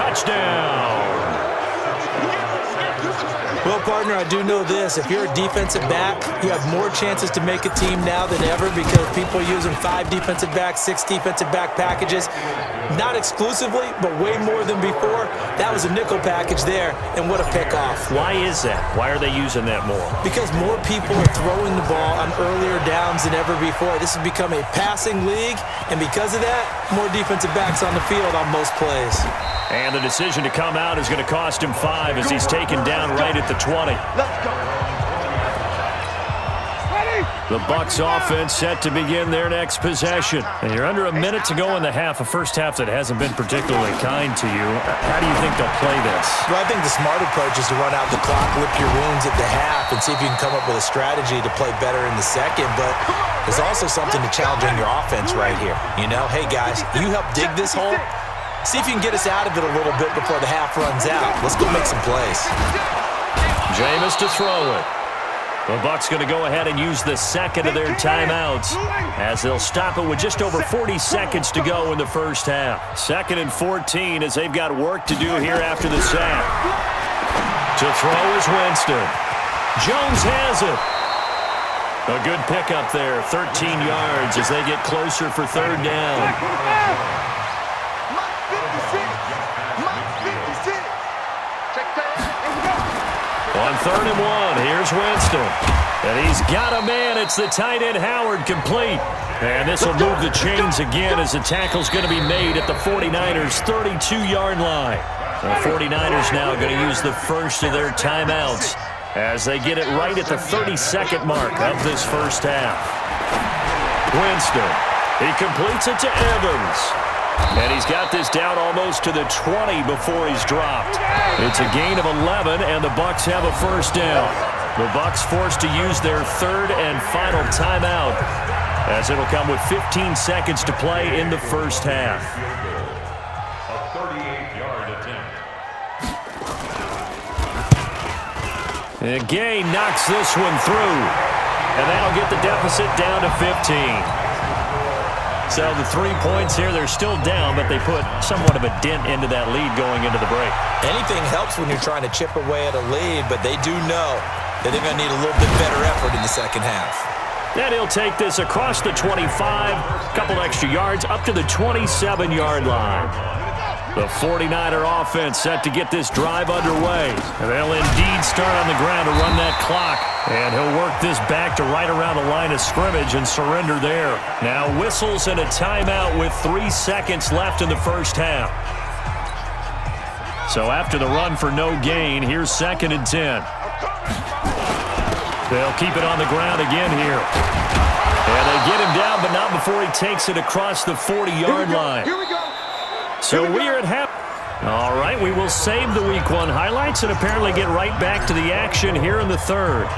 touchdown. Well, partner, I do know this. If you're a defensive back, you have more chances to make a team now than ever because people are using 5 defensive backs, 6 defensive back packages. Not exclusively, but way more than before. That was a nickel package there, and what a pickoff. Why is that? Why are they using that more? Because more people are throwing the ball on earlier downs than ever before. This has become a passing league, and because of that, more defensive backs on the field on most plays. And the decision to come out is going to cost him 5 as he's taken down right at the 20. Let's go. The Bucs offense set to begin their next possession. And you're under a minute to go in the half, a first half that hasn't been particularly kind to you. How do you think they'll play this? Well, I think the smart approach is to run out the clock, lick your wounds at the half, and see if you can come up with a strategy to play better in the second. But there's also something to challenge on your offense right here. You know, hey, guys, you help dig this hole. See if you can get us out of it a little bit before the half runs out. Let's go make some plays. Jameis to throw it. The Bucs going to go ahead and use the second of their timeouts as they'll stop it with just over 40 seconds to go in the first half. 2nd and 14 as they've got work to do here after the sack. To throw is Winston. Jones has it. A good pickup there, 13 yards as they get closer for 3rd down. On 3rd and 1, here's Winston. And he's got a man. It's the tight end Howard complete. And this will move the chains again as the tackle's going to be made at the 49ers' 32-yard line. The 49ers now going to use the first of their timeouts as they get it right at the 32nd mark of this first half. Winston, he completes it to Evans. And he's got this down almost to the 20 before he's dropped. It's a gain of 11, and the Bucs have a first down. The Bucs forced to use their 3rd and final timeout as it'll come with 15 seconds to play in the first half. A 38-yard attempt. And Gay knocks this one through, and that'll get the deficit down to 15. So the 3 points here, they're still down, but they put somewhat of a dent into that lead going into the break. Anything helps when you're trying to chip away at a lead, but they do know that they're going to need a little bit better effort in the second half. Then he'll take this across the 25, a couple extra yards, up to the 27-yard line. The 49er offense set to get this drive underway. And they'll indeed start on the ground to run that clock. And he'll work this back to right around the line of scrimmage and surrender there. Now whistles and a timeout with 3 seconds left in the first half. So after the run for no gain, here's 2nd and 10. They'll keep it on the ground again here. And they get him down, but not before he takes it across the 40-yard line. Here we go. So we are at half. All right, we will save the Week 1 highlights and apparently get right back to the action here in the 3rd.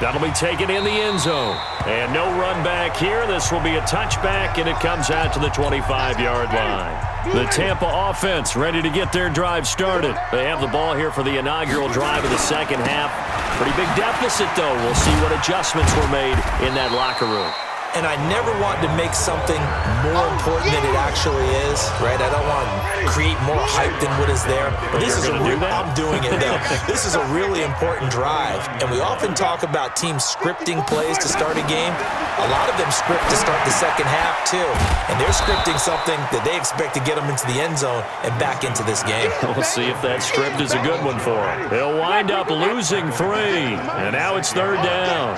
That'll be taken in the end zone. And no run back here. This will be a touchback, and it comes out to the 25-yard line. The Tampa offense ready to get their drive started. They have the ball here for the inaugural drive of the second half. Pretty big deficit, though. We'll see what adjustments were made in that locker room. And I never want to make something more important than it actually is, right? I don't want to create more hype than what is there. But this is a real, I'm doing it, though. This is a really important drive. And we often talk about teams scripting plays to start a game. A lot of them script to start the second half, too. And they're scripting something that they expect to get them into the end zone and back into this game. We'll see if that script is a good one for them. They'll wind up losing 3. And now it's 3rd down.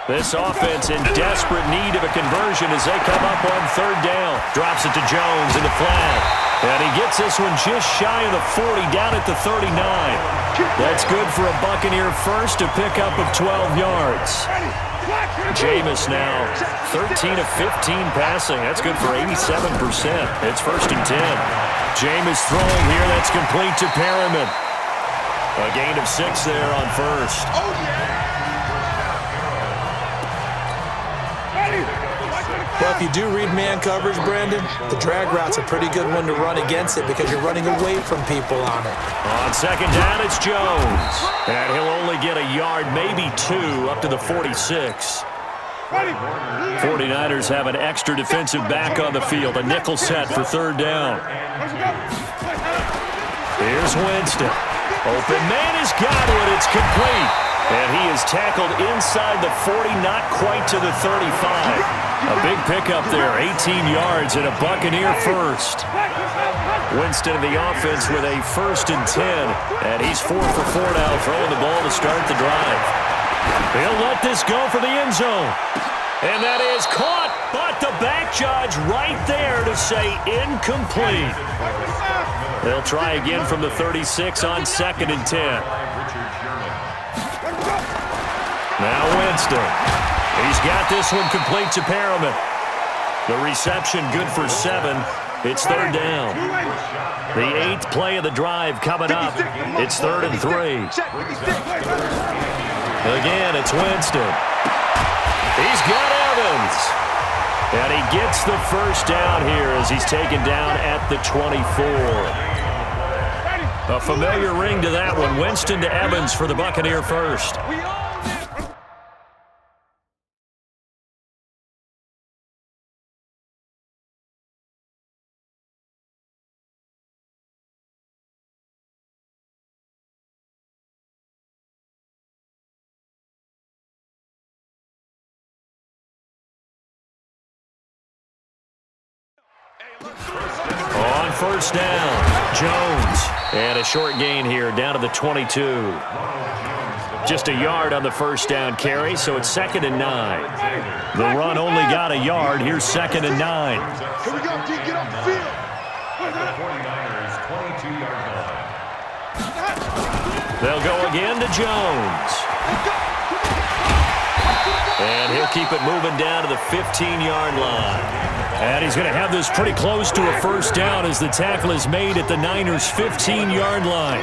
This offense in desperate need of a conversion as they come up on 3rd down. Drops it to Jones in the flat. And he gets this one just shy of the 40, down at the 39. That's good for a Buccaneer first, a pickup of 12 yards. Jameis now 13 of 15 passing. That's good for 87%. It's 1st and 10. Jameis throwing here. That's complete to Perriman. A gain of 6 there on 1st. Oh, yeah. Well, if you do read man coverage, Brandon, the drag route's a pretty good one to run against it because you're running away from people on it. On 2nd down, it's Jones. And he'll only get a yard, maybe 2, up to the 46. 49ers have an extra defensive back on the field. A nickel set for third down. Here's Winston. Open man has got it. It's complete. And he is tackled inside the 40, not quite to the 35. A big pickup there, 18 yards and a Buccaneer first. Winston in the offense with a 1st and 10. And he's 4 for 4 now, throwing the ball to start the drive. He'll let this go for the end zone. And that is caught, but the back judge right there to say incomplete. They'll try again from the 36 on 2nd and 10. Now Winston. He's got this one complete to Perriman. The reception good for 7. It's third down. The 8th play of the drive coming up. It's 3rd and 3. Again, it's Winston. He's got Evans. And he gets the first down here as he's taken down at the 24. A familiar ring to that one. Winston to Evans for the Buccaneer first. On first down, Jones. And a short gain here down to the 22. Just a yard on the first down carry, so it's 2nd and 9. The run only got a yard. Here's 2nd and 9. Here we go, D, get off the field. The 49ers 22-yard line. They'll go again to Jones. And he'll keep it moving down to the 15-yard line. And he's going to have this pretty close to a first down as the tackle is made at the Niners' 15-yard line.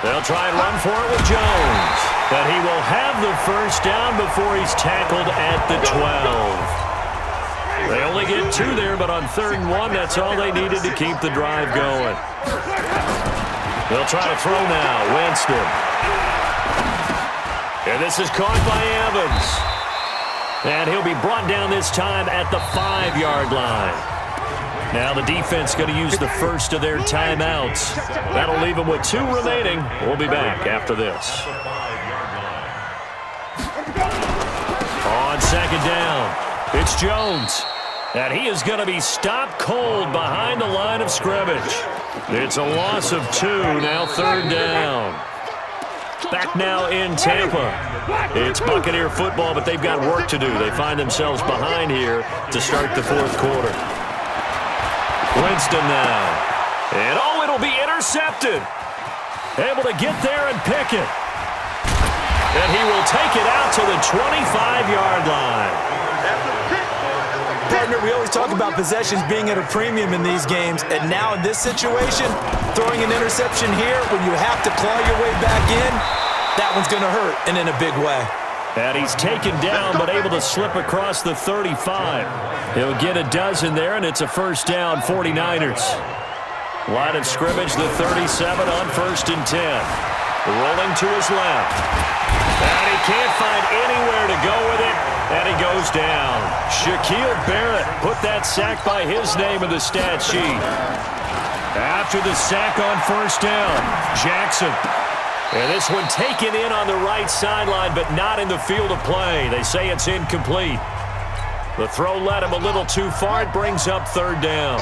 They'll try and run for it with Jones. But he will have the first down before he's tackled at the 12. They only get 2 there, but on 3rd and 1, that's all they needed to keep the drive going. They'll try to throw now. Winston. And this is caught by Evans. And he'll be brought down this time at the 5-yard line. Now the defense going to use the first of their timeouts. That'll leave them with 2 remaining. We'll be back after this. On 2nd down, it's Jones. And he is going to be stopped cold behind the line of scrimmage. It's a loss of 2, now 3rd down. Back now in Tampa. It's Buccaneer football, but they've got work to do. They find themselves behind here to start the 4th quarter. Winston now. And it'll be intercepted. Able to get there and pick it. And he will take it out to the 25-yard line. Partner, we always talk about possessions being at a premium in these games, and now in this situation, throwing an interception here when you have to claw your way back in, that one's going to hurt, and in a big way. And he's taken down, but able to slip across the 35. He'll get a dozen there, and it's a first down, 49ers. Line of scrimmage, the 37 on 1st and 10. Rolling to his left. And he can't find anywhere to go with it, and he goes down. Shaquille Barrett put that sack by his name in the stat sheet. After the sack on first down, Jackson. And this one taken in on the right sideline, but not in the field of play. They say it's incomplete. The throw led him a little too far. It brings up 3rd down.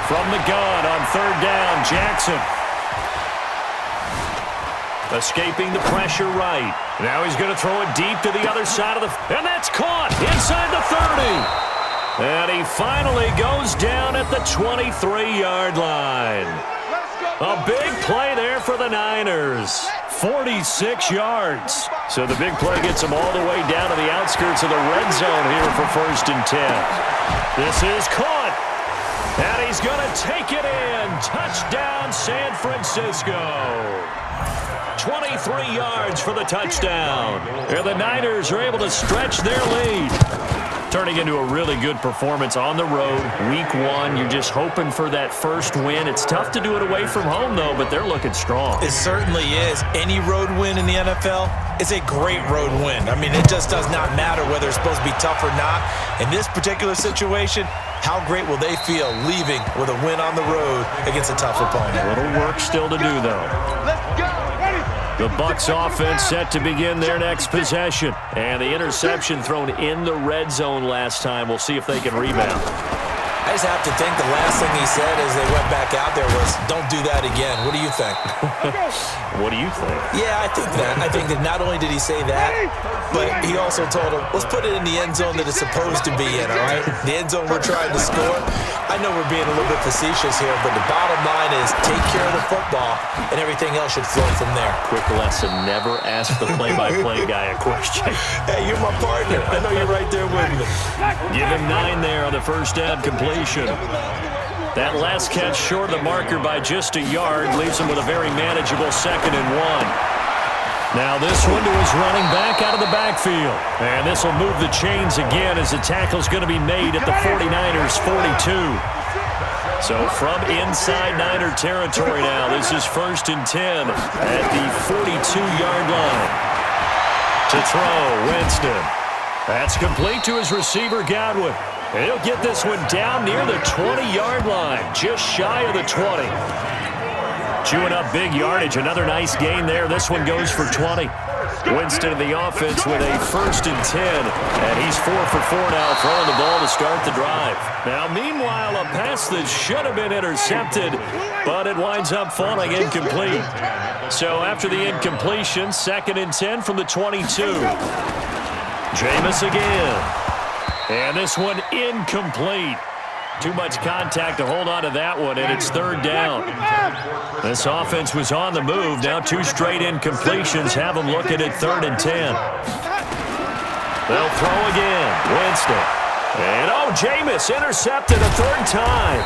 From the gun on 3rd down, Jackson. Escaping the pressure right. Now he's going to throw it deep to the other side of the... And that's caught inside the 30. And he finally goes down at the 23-yard line. A big play there for the Niners. 46 yards. So the big play gets them all the way down to the outskirts of the red zone here for 1st and 10. This is caught. And he's going to take it in. Touchdown, San Francisco. 23 yards for the touchdown. And the Niners are able to stretch their lead. Turning into a really good performance on the road, week one. You're just hoping for that first win. It's tough to do it away from home, though, but they're looking strong. It certainly is. Any road win in the NFL is a great road win. I mean, it just does not matter whether it's supposed to be tough or not. In this particular situation, how great will they feel leaving with a win on the road against a tough opponent? A little work still to do, though. Let's go. The Bucs offense set to begin their next possession. And the interception thrown in the red zone last time. We'll see if they can rebound. I just have to think the last thing he said as they went back out there was, don't do that again. What do you think? What do you think? Yeah, I think that. I think that not only did he say that, but he also told him, let's put it in the end zone that it's supposed to be in, all right? The end zone we're trying to score. I know we're being a little bit facetious here, but the bottom line is take care of the football, and everything else should flow from there. Quick lesson, never ask the play-by-play guy a question. Hey, you're my partner. I know you're right there with me. Give him 9 there on the first down completion. That last catch short of the marker by just a yard leaves him with a very manageable 2nd and 1. Now this one to his running back out of the backfield. And this will move the chains again as the tackle's going to be made at the 49ers 42. So from inside Niner territory now, this is 1st and 10 at the 42-yard line. To throw, Winston. That's complete to his receiver, Godwin. And he'll get this one down near the 20-yard line, just shy of the 20. Chewing up big yardage, another nice gain there. This one goes for 20. Winston in the offense with a 1st and 10, and he's 4 for 4 now, throwing the ball to start the drive. Now, meanwhile, a pass that should have been intercepted, but it winds up falling incomplete. So after the incompletion, 2nd and 10 from the 22. Jameis again. And this one incomplete. Too much contact to hold on to that one, and it's 3rd down. This offense was on the move. Now 2 straight incompletions have them looking at 3rd and 10. They'll throw again. Winston. And, Jameis intercepted a 3rd time.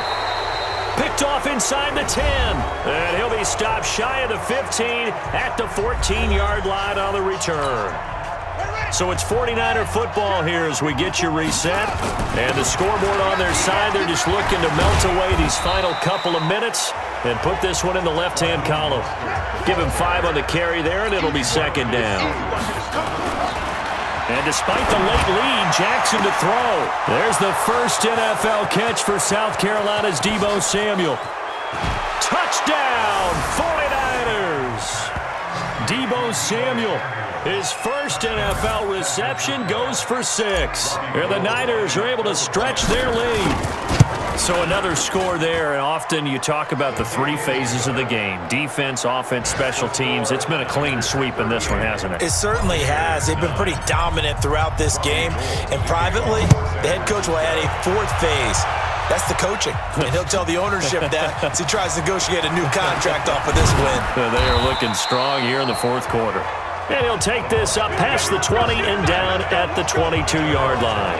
Picked off inside the 10. And he'll be stopped shy of the 15 at the 14-yard line on the return. So it's 49er football here as we get you reset. And the scoreboard on their side, they're just looking to melt away these final couple of minutes and put this one in the left-hand column. Give him 5 on the carry there, and it'll be 2nd down. And despite the late lead, Jackson to throw. There's the first NFL catch for South Carolina's Deebo Samuel. Touchdown, 49ers! Deebo Samuel. His first NFL reception goes for 6. And the Niners are able to stretch their lead. So another score there, and often you talk about the 3 phases of the game. Defense, offense, special teams. It's been a clean sweep in this one, hasn't it? It certainly has. They've been pretty dominant throughout this game. And privately, the head coach will add a 4th phase. That's the coaching. And he'll tell the ownership that as he tries to negotiate a new contract off of this win. They are looking strong here in the 4th quarter. And he'll take this up past the 20 and down at the 22-yard line.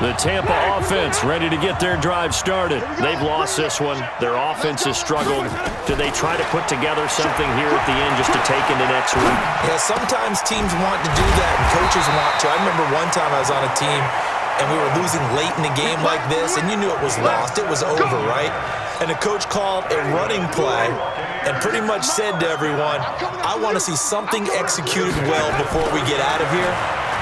The Tampa offense ready to get their drive started. They've lost this one. Their offense has struggled. Do they try to put together something here at the end just to take into next week? Yeah, sometimes teams want to do that and coaches want to. I remember one time I was on a team and we were losing late in a game like this, and you knew it was lost. It was over, right? And the coach called a running play and pretty much said to everyone, I want to see something executed well before we get out of here.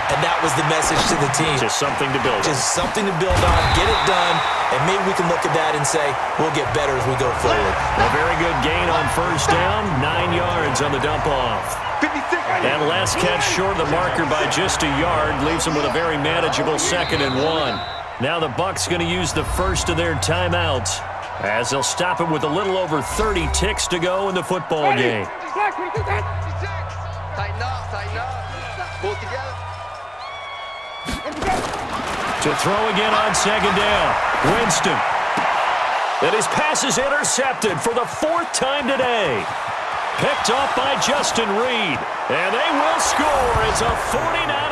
And that was the message to the team. Just something to build on. Just something to build on, get it done, and maybe we can look at that and say, we'll get better as we go forward. A very good gain on 1st down, 9 yards on the dump-off. That last catch short of the marker by just a yard leaves them with a very manageable 2nd and 1. Now the Bucs going to use the first of their timeouts as they'll stop it with a little over 30 ticks to go in the football game. Tighten up, pull together. To throw again on 2nd down, Winston. And his pass is intercepted for the 4th time today. Picked off by Justin Reed. And they will score. It's a 49.